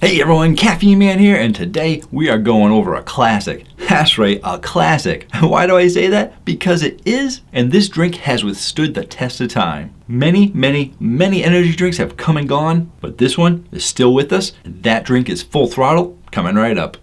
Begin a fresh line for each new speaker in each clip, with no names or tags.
Hey everyone, Caffeine Man here, and today we are going over a classic. That's right, a classic. Why do I say that? Because it is, and this drink has withstood the test of time. Many energy drinks have come and gone, but this one is still with us, and that drink is Full Throttle, coming right up.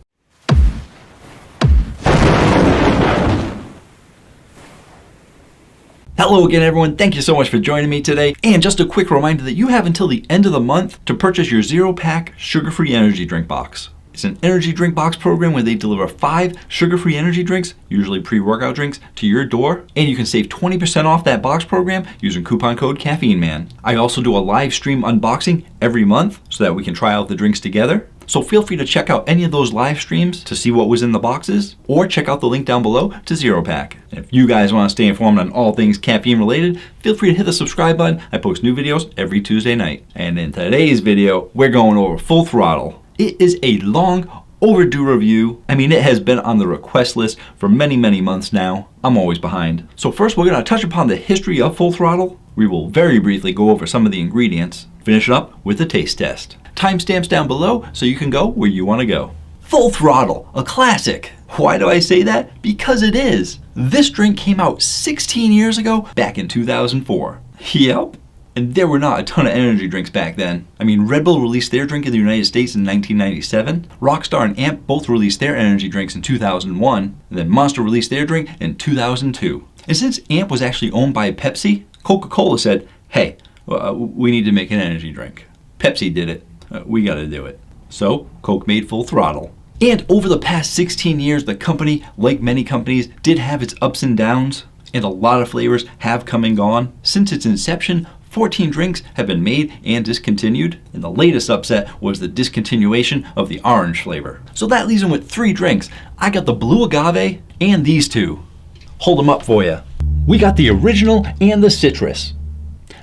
Hello again everyone, thank you so much for joining me today. And just a quick reminder that you have until the end of the month to purchase your 0-pack sugar-free energy drink box. It's an energy drink box program where they deliver 5 sugar-free energy drinks, usually pre-workout drinks, to your door. And you can save 20% off that box program using coupon code CaffeineMan. I also do a live stream unboxing every month so that we can try out the drinks together. So feel free to check out any of those live streams to see what was in the boxes, or check out the link down below to 0-pack. And if you guys want to stay informed on all things caffeine related, feel free to hit the subscribe button. I post new videos every Tuesday night. And in today's video, we're going over Full Throttle. It is a long overdue review. I mean, it has been on the request list for many months now. I'm always behind. So first, we're going to touch upon the history of Full Throttle. We will very briefly go over some of the ingredients, finish it up with a taste test. Timestamps down below so you can go where you want to go. Full Throttle, a classic. Why do I say that? Because it is. This drink came out 16 years ago, back in 2004. Yep. And there were not a ton of energy drinks back then. I mean, Red Bull released their drink in the United States in 1997. Rockstar and Amp both released their energy drinks in 2001. And then Monster released their drink in 2002. And since Amp was actually owned by Pepsi, Coca-Cola said, hey, we need to make an energy drink. Pepsi did it. We got to do it. So Coke made Full Throttle. And over the past 16 years, the company, like many companies, did have its ups and downs, and a lot of flavors have come and gone. Since its inception, 14 drinks have been made and discontinued, and the latest upset was the discontinuation of the orange flavor. So that leaves them with 3 drinks. I got the blue agave and these 2. Hold them up for you. We got the original and the citrus.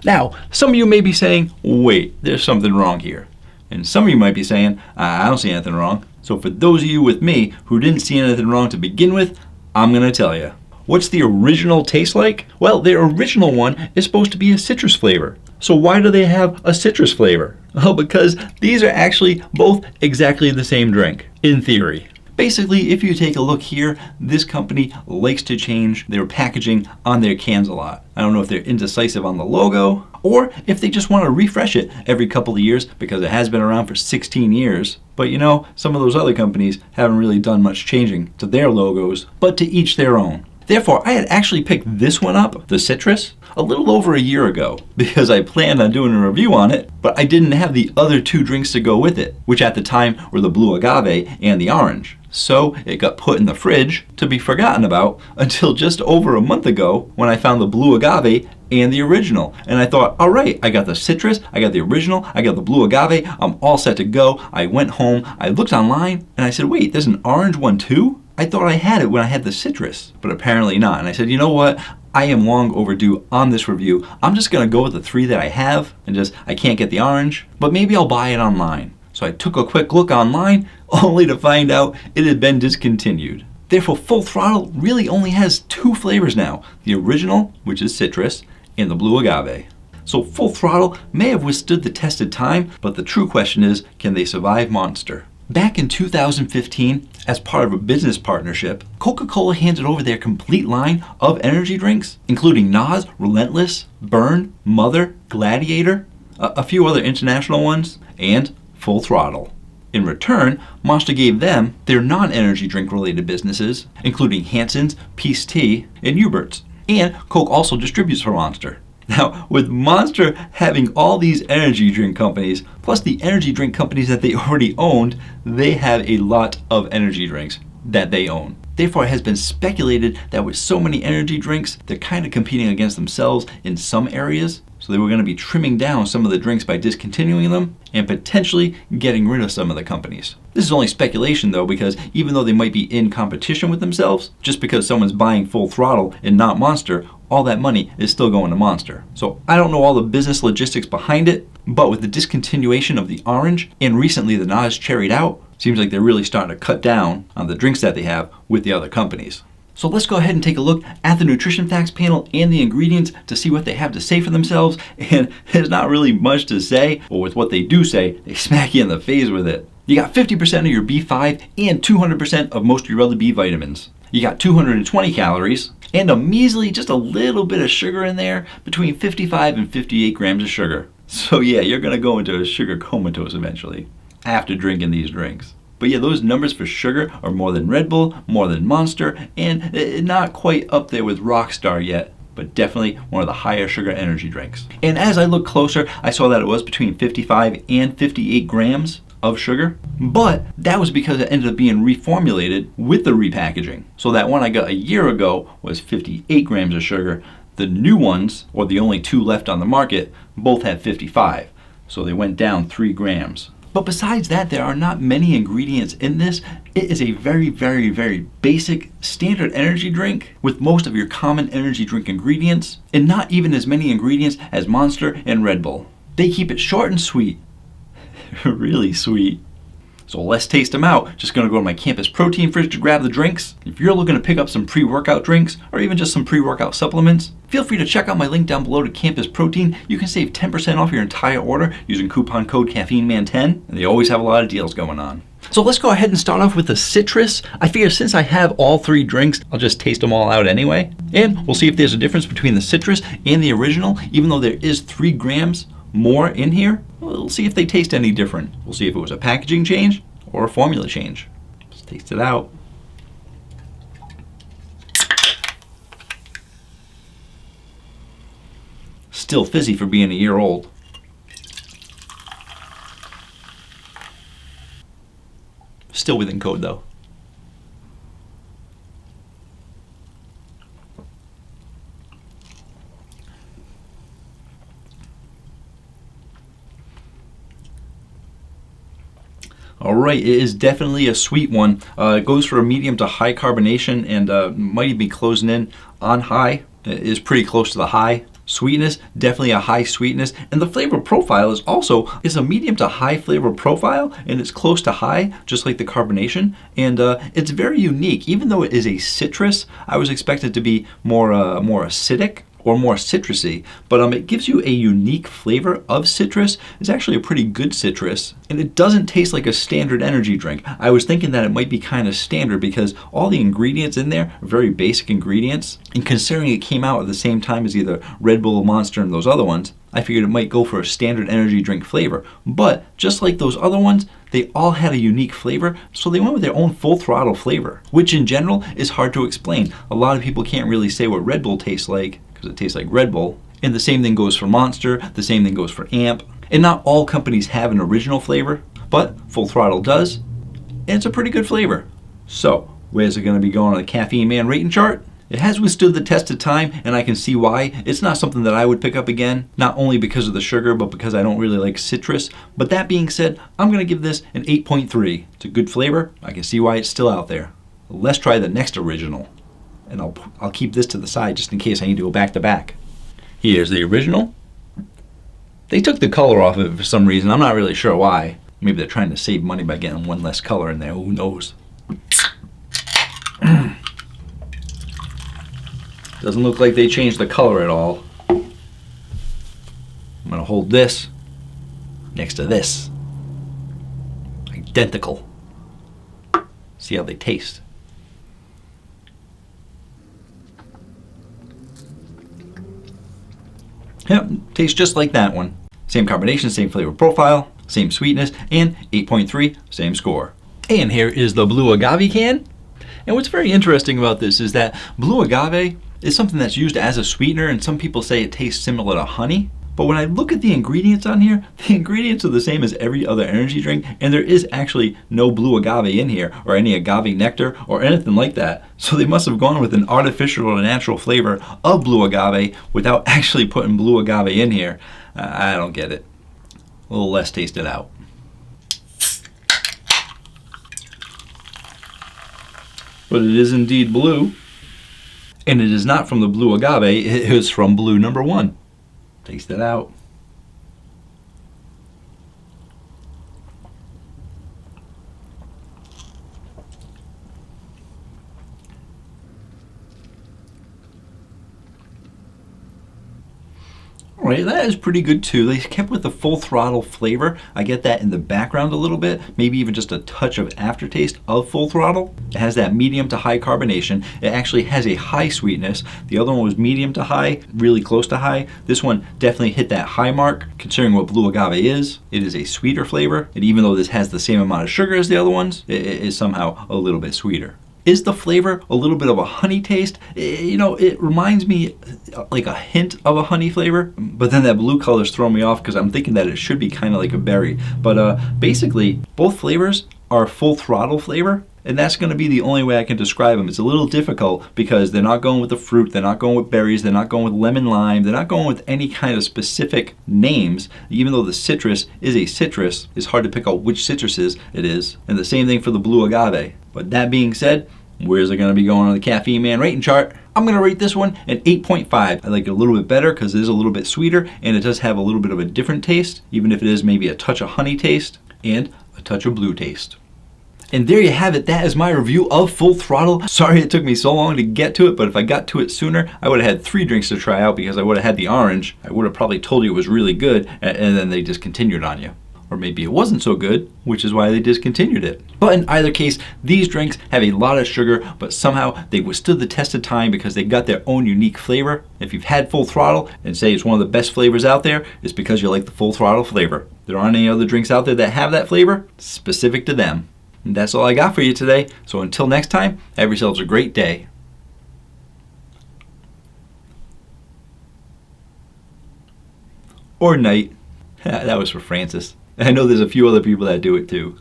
Now, some of you may be saying, wait, there's something wrong here. And some of you might be saying, I don't see anything wrong. So for those of you with me who didn't see anything wrong to begin with, I'm going to tell you. What's the original taste like? Well, their original one is supposed to be a citrus flavor. So why do they have a citrus flavor? Oh, because these are actually both exactly the same drink, in theory. Basically, if you take a look here, this company likes to change their packaging on their cans a lot. I don't know if they're indecisive on the logo, or if they just want to refresh it every couple of years because it has been around for 16 years. But you know, some of those other companies haven't really done much changing to their logos, but to each their own. Therefore, I had actually picked this one up, the citrus, a little over a year ago because I planned on doing a review on it, but I didn't have the other 2 drinks to go with it, which at the time were the blue agave and the orange. So it got put in the fridge to be forgotten about until just over a month ago when I found the blue agave and the original. And I thought, all right, I got the citrus, I got the original, I got the blue agave, I'm all set to go. I went home, I looked online, and I said, wait, there's an orange one too? I thought I had it when I had the citrus, but apparently not. And I said, you know what? I am long overdue on this review. I'm just gonna go with the 3 that I have, and I can't get the orange, but maybe I'll buy it online. So I took a quick look online, only to find out it had been discontinued. Therefore, Full Throttle really only has 2 flavors now, the original, which is citrus, and the blue agave. So Full Throttle may have withstood the test of time, but the true question is, can they survive Monster? Back in 2015, as part of a business partnership, Coca-Cola handed over their complete line of energy drinks, including NOS, Relentless, Burn, Mother, Gladiator, a few other international ones, and Full Throttle. In return, Monster gave them their non-energy drink related businesses, including Hanson's, Peace Tea, and Hubert's. And Coke also distributes for Monster. Now, with Monster having all these energy drink companies, plus the energy drink companies that they already owned, they have a lot of energy drinks that they own. Therefore, it has been speculated that with so many energy drinks, they're kind of competing against themselves in some areas. So they were going to be trimming down some of the drinks by discontinuing them and potentially getting rid of some of the companies. This is only speculation though, because even though they might be in competition with themselves, just because someone's buying Full Throttle and not Monster, all that money is still going to Monster. So I don't know all the business logistics behind it, but with the discontinuation of the orange and recently the NOS cherried out, seems like they're really starting to cut down on the drinks that they have with the other companies. So let's go ahead and take a look at the nutrition facts panel and the ingredients to see what they have to say for themselves. And there's not really much to say, but with what they do say, they smack you in the face with it. You got 50% of your B5 and 200% of most of your other B vitamins. You got 220 calories and a measly, just a little bit of sugar in there, between 55 and 58 grams of sugar. So yeah, you're gonna go into a sugar comatose eventually after drinking these drinks. But yeah, those numbers for sugar are more than Red Bull, more than Monster, and not quite up there with Rockstar yet, but definitely one of the higher sugar energy drinks. And as I looked closer, I saw that it was between 55 and 58 grams of sugar, but that was because it ended up being reformulated with the repackaging. So that one I got a year ago was 58 grams of sugar. The new ones, or the only two left on the market, both have 55. So they went down 3 grams. But besides that, there are not many ingredients in this. It is a very, very, very basic standard energy drink with most of your common energy drink ingredients, and not even as many ingredients as Monster and Red Bull. They keep it short and sweet. Really sweet. So let's taste them out. Just gonna go to my campus protein fridge to grab the drinks. If you're looking to pick up some pre-workout drinks or even just some pre-workout supplements, feel free to check out my link down below to Campus Protein. You can save 10% off your entire order using coupon code CaffeineMan10, and they always have a lot of deals going on. So let's go ahead and start off with the citrus. I figure since I have all 3 drinks, I'll just taste them all out anyway. And we'll see if there's a difference between the citrus and the original, even though there is 3 grams more in here. We'll see if they taste any different. We'll see if it was a packaging change or a formula change. Let's taste it out. Still fizzy for being a year old. Still within code though. All right, it is definitely a sweet one. It goes for a medium to high carbonation and might even be closing in on high. It is pretty close to the high. Sweetness, definitely a high sweetness. And the flavor profile is also a medium to high flavor profile, and it's close to high, just like the carbonation. And it's very unique. Even though it is a citrus, I was expected to be more acidic or more citrusy, but it gives you a unique flavor of citrus. It's actually a pretty good citrus, and it doesn't taste like a standard energy drink. I was thinking that it might be kind of standard because all the ingredients in there are very basic ingredients, and considering it came out at the same time as either Red Bull, Monster, and those other ones, I figured it might go for a standard energy drink flavor. But just like those other ones, they all had a unique flavor, so they went with their own full throttle flavor, which in general is hard to explain. A lot of people can't really say what Red Bull tastes like, because it tastes like Red Bull. And the same thing goes for Monster, the same thing goes for Amp. And not all companies have an original flavor, but Full Throttle does, and it's a pretty good flavor. So, where's it gonna be going on the Caffeine Man rating chart? It has withstood the test of time, and I can see why. It's not something that I would pick up again, not only because of the sugar, but because I don't really like citrus. But that being said, I'm gonna give this an 8.3. It's a good flavor. I can see why it's still out there. Let's try the next original. And I'll keep this to the side just in case I need to go back to back. Here's the original. They took the color off of it for some reason. I'm not really sure why. Maybe they're trying to save money by getting one less color in there. Who knows? Doesn't look like they changed the color at all. I'm gonna hold this next to this. Identical. See how they taste. Yep, tastes just like that one. Same carbonation, same flavor profile, same sweetness, and 8.3, same score. And here is the blue agave can. And what's very interesting about this is that blue agave is something that's used as a sweetener, and some people say it tastes similar to honey. But when I look at the ingredients on here, the ingredients are the same as every other energy drink, and there is actually no blue agave in here, or any agave nectar, or anything like that. So they must have gone with an artificial or natural flavor of blue agave without actually putting blue agave in here. I don't get it. A little less taste it out. But it is indeed blue. And it is not from the blue agave, it is from blue number 1. Taste it out. All right, that is pretty good too. They kept with the full throttle flavor. I get that in the background a little bit, maybe even just a touch of aftertaste of full throttle. It has that medium to high carbonation. It actually has a high sweetness. The other one was medium to high, really close to high. This one definitely hit that high mark. Considering what blue agave is, it is a sweeter flavor. And even though this has the same amount of sugar as the other ones, it is somehow a little bit sweeter. Is the flavor a little bit of a honey taste? It reminds me like a hint of a honey flavor, but then that blue color's throwing me off because I'm thinking that it should be kind of like a berry. But basically, both flavors are full throttle flavor, and that's going to be the only way I can describe them. It's a little difficult because they're not going with the fruit, they're not going with berries, they're not going with lemon lime, they're not going with any kind of specific names. Even though the citrus is a citrus, it's hard to pick out which citruses it is. And the same thing for the blue agave. But that being said, where's it going to be going on the Caffeine Man rating chart? I'm going to rate this one an 8.5. I like it a little bit better because it is a little bit sweeter and it does have a little bit of a different taste, even if it is maybe a touch of honey taste and a touch of blue taste. And there you have it. That is my review of Full Throttle. Sorry it took me so long to get to it, but if I got to it sooner, I would have had 3 drinks to try out because I would have had the orange. I would have probably told you it was really good, and then they discontinued on you. Or maybe it wasn't so good, which is why they discontinued it. But in either case, these drinks have a lot of sugar, but somehow they withstood the test of time because they got their own unique flavor. If you've had Full Throttle and say it's one of the best flavors out there, it's because you like the Full Throttle flavor. There aren't any other drinks out there that have that flavor specific to them. And that's all I got for you today. So until next time, have yourselves a great day. Or night. That was for Francis. I know there's a few other people that do it too.